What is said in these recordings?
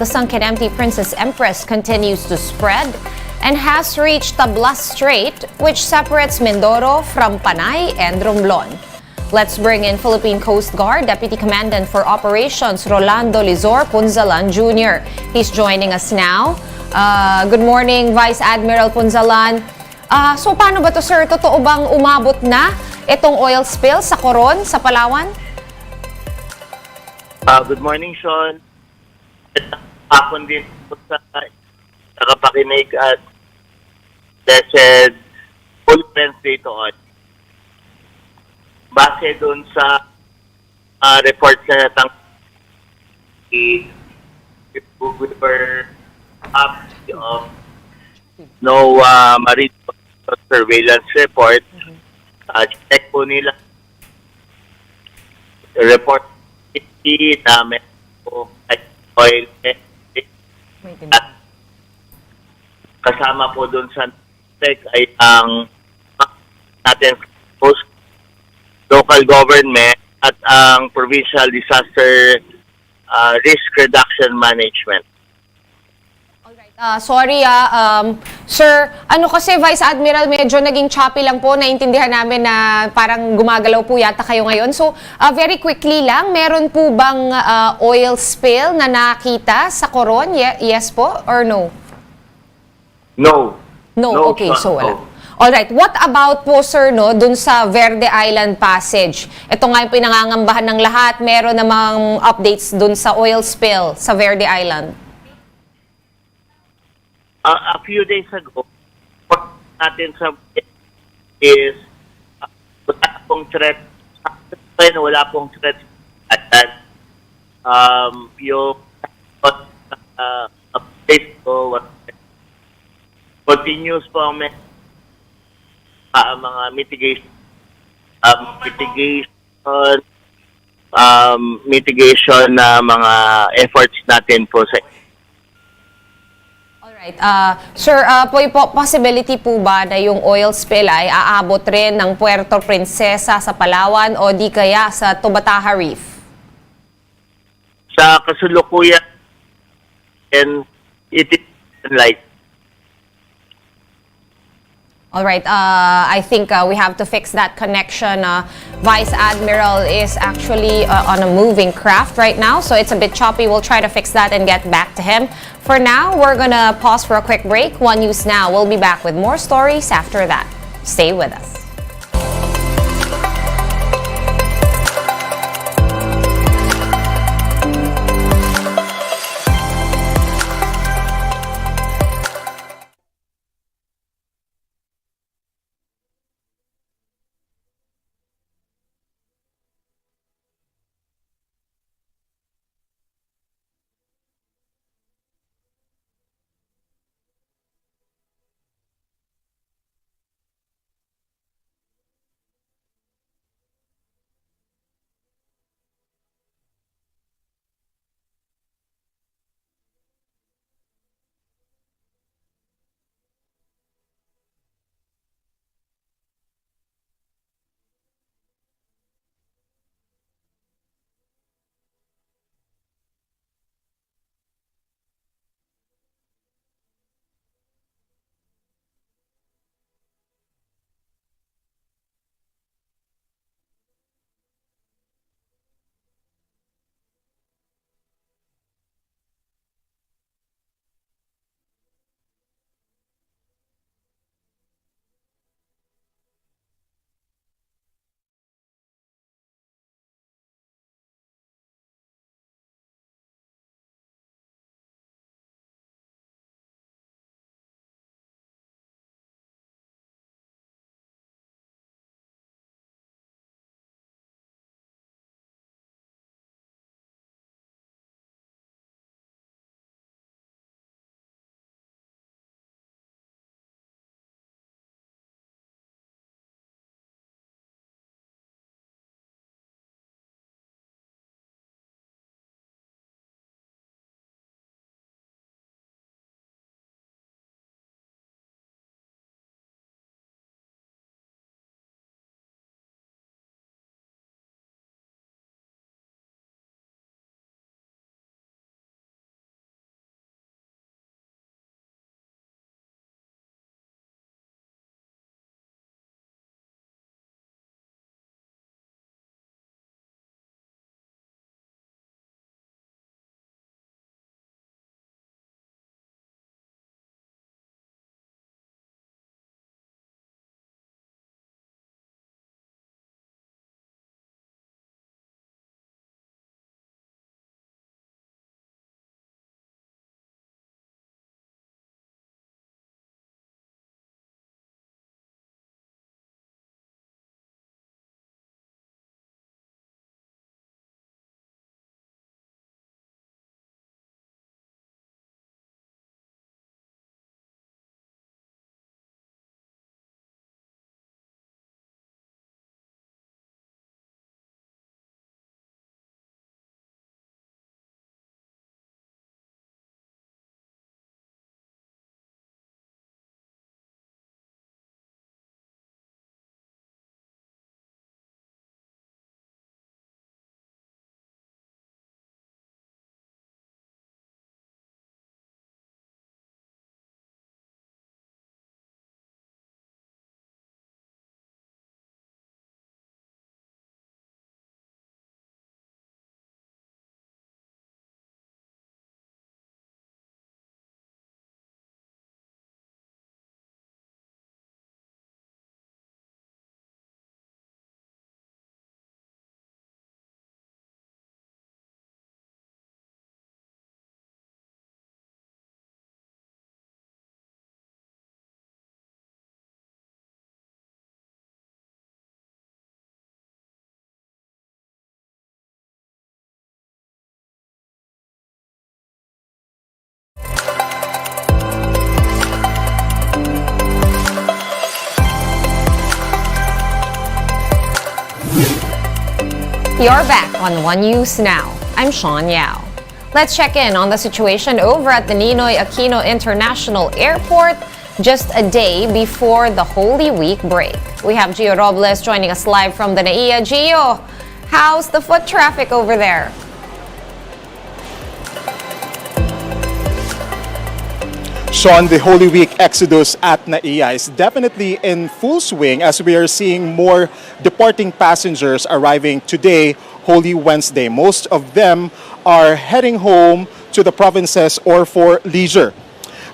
The sunken empty Princess Empress continues to spread and has reached Tablas Strait, which separates Mindoro from Panay and Romblon. Let's bring in Philippine Coast Guard Deputy Commandant for Operations Rolando Lizor Punzalan Jr. He's joining us now. Good morning, Vice Admiral Punzalan. So paano ba to, sir? Totoo bang umabot na itong oil spill sa Coron, sa Palawan? Good morning, Sean. Hapon din po sa nakapakinig at blessed full Wednesday to all. Base doon sa report na natang we were up of no marine surveillance report. Check po nila report na may oil at kasama po doon sa tech ay ang natin post local government at ang provincial disaster risk reduction management. Sorry, sir, ano kasi Vice Admiral, medyo naging choppy lang po, naintindihan namin na parang gumagalaw po yata kayo ngayon. So, very quickly lang, meron po bang oil spill na nakita sa Coron? Yes po or no? No. No, okay, so wala. Alright, what about po sir, no, dun sa Verde Island Passage? Ito nga yung pinangangambahan ng lahat, meron namang updates dun sa oil spill sa Verde Island. A few days ago, what natin sa is wala pong threat. Wala pong threat at that. Yung update ko, continuous po ang mga mitigation na mga efforts natin po sa. Alright, sir, possibility po ba na yung oil spill ay aabot rin ng Puerto Princesa sa Palawan o di kaya sa Tubataha Reef? Sa kasulukuyan, and it is like. All right, I think we have to fix that connection. Vice Admiral is actually on a moving craft right now, so it's a bit choppy. We'll try to fix that and get back to him. For now, we're gonna pause for a quick break. One News Now. We'll be back with more stories after that. Stay with us. You're back on One News Now. I'm Sean Yao. Let's check in on the situation over at the Ninoy Aquino International Airport just a day before the Holy Week break. We have Gio Robles joining us live from the NAIA. Gio, how's the foot traffic over there? Sean, the Holy Week exodus at NAIA is definitely in full swing as we are seeing more departing passengers arriving today, Holy Wednesday. Most of them are heading home to the provinces or for leisure.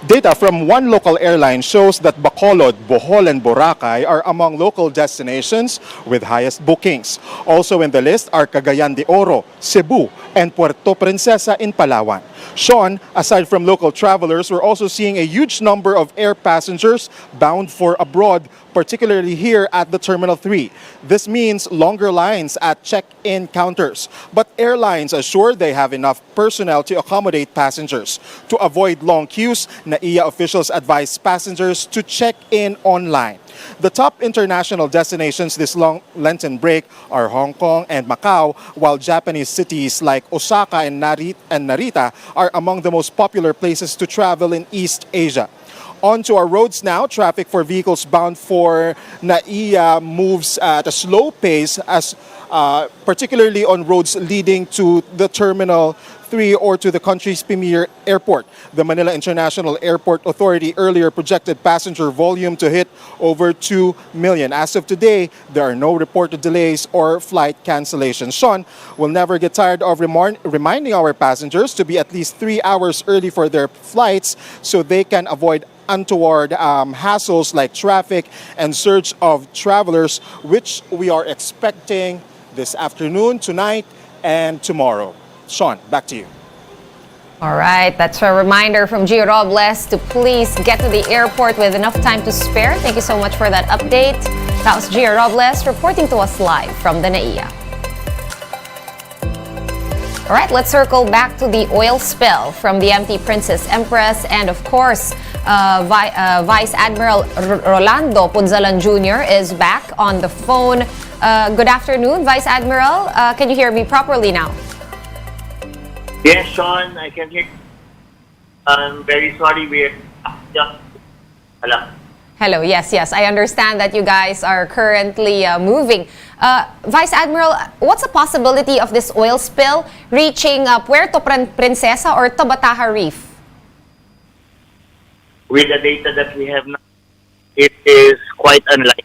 Data from one local airline shows that Bacolod, Bohol, and Boracay are among local destinations with highest bookings. Also in the list are Cagayan de Oro, Cebu, and Puerto Princesa in Palawan. Sean, aside from local travelers, we're also seeing a huge number of air passengers bound for abroad, particularly here at the Terminal 3. This means longer lines at check-in counters. But airlines assure they have enough personnel to accommodate passengers. To avoid long queues, NAIA officials advise passengers to check in online. The top international destinations this long Lenten break are Hong Kong and Macau, while Japanese cities like Osaka and Narita are among the most popular places to travel in East Asia. On to our roads now. Traffic for vehicles bound for NAIA moves at a slow pace, as particularly on roads leading to the Terminal 3 or to the country's premier airport. The Manila International Airport Authority earlier projected passenger volume to hit over 2 million. As of today, there are no reported delays or flight cancellations. Sean, will never get tired of reminding our passengers to be at least 3 hours early for their flights so they can avoid untoward hassles like traffic and surge of travelers, which we are expecting this afternoon, tonight, and tomorrow. Sean, back to you. All right, that's a reminder from Gio Robles to please get to the airport with enough time to spare. Thank you so much for that update. That was Gio Robles reporting to us live from the NAIA. All right, let's circle back to the oil spill from the MT Princess Empress and, of course, Vice Admiral Rolando Punzalan Jr. is back on the phone. Good afternoon, Vice Admiral. Can you hear me properly now? Yes, Sean, I can hear you. I'm very sorry, we're just... Hello, yes, I understand that you guys are currently moving. Vice Admiral, what's the possibility of this oil spill reaching Puerto Princesa or Tabataha Reef? With the data that we have now, it is quite unlikely.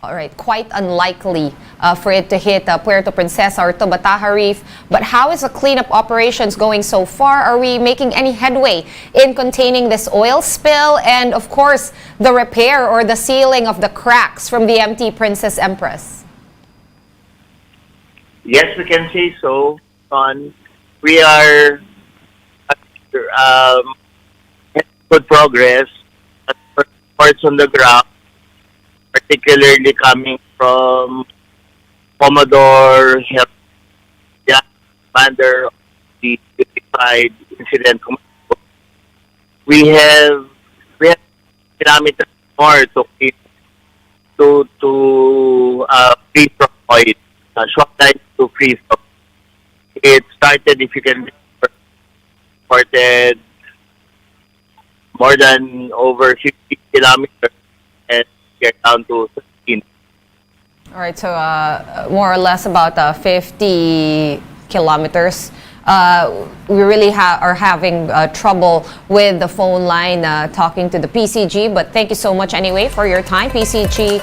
All right, quite unlikely for it to hit Puerto Princesa or Tabataha Reef. But how is the cleanup operations going so far? Are we making any headway in containing this oil spill and, of course, the repair or the sealing of the cracks from the MT Princess Empress? Yes, we can say so. We are good progress. Parts on the ground, particularly coming from Commodore Commander of the Unified Incident Command. We have kilometers more to free from oil, short time to free from. It started, if you can remember, started more than over 50 kilometers and get down to 15. All right, so more or less about 50 kilometers. We really are having trouble with the phone line talking to the PCG, but thank you so much anyway for your time, PCG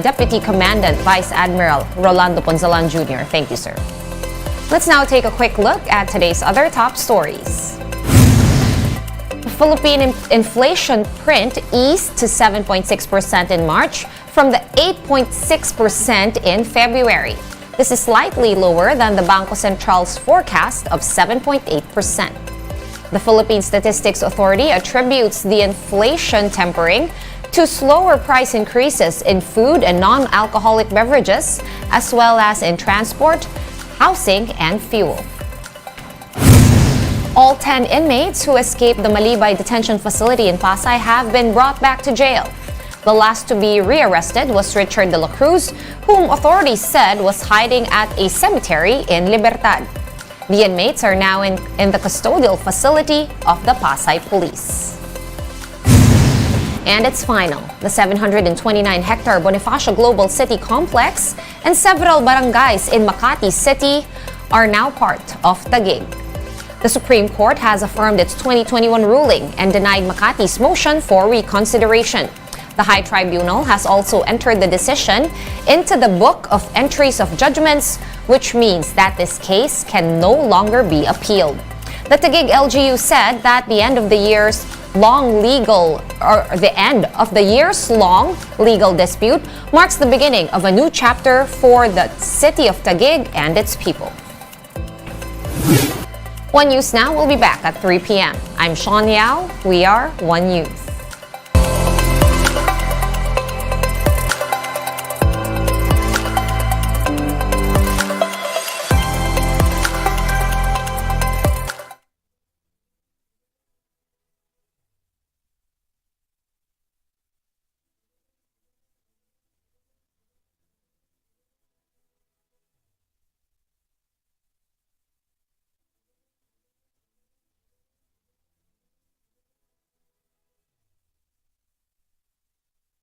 Deputy Commandant Vice Admiral Rolando Punzalan Jr. Thank you, sir. Let's now take a quick look at today's other top stories. Philippine inflation print eased to 7.6% in March from the 8.6% in February. This is slightly lower than the Bangko Central's forecast of 7.8%. The Philippine Statistics Authority attributes the inflation tempering to slower price increases in food and non-alcoholic beverages, as well as in transport, housing, and fuel. All 10 inmates who escaped the Malibay detention facility in Pasay have been brought back to jail. The last to be rearrested was Richard de la Cruz, whom authorities said was hiding at a cemetery in Libertad. The inmates are now in the custodial facility of the Pasay Police. And it's final. The 729-hectare Bonifacio Global City Complex and several barangays in Makati City are now part of Taguig. The Supreme Court has affirmed its 2021 ruling and denied Makati's motion for reconsideration. The High Tribunal has also entered the decision into the Book of Entries of Judgments, which means that this case can no longer be appealed. The Taguig LGU said that the end of the year's long legal dispute marks the beginning of a new chapter for the city of Taguig and its people. One News Now will be back at 3 p.m. I'm Sean Yao. We are One News.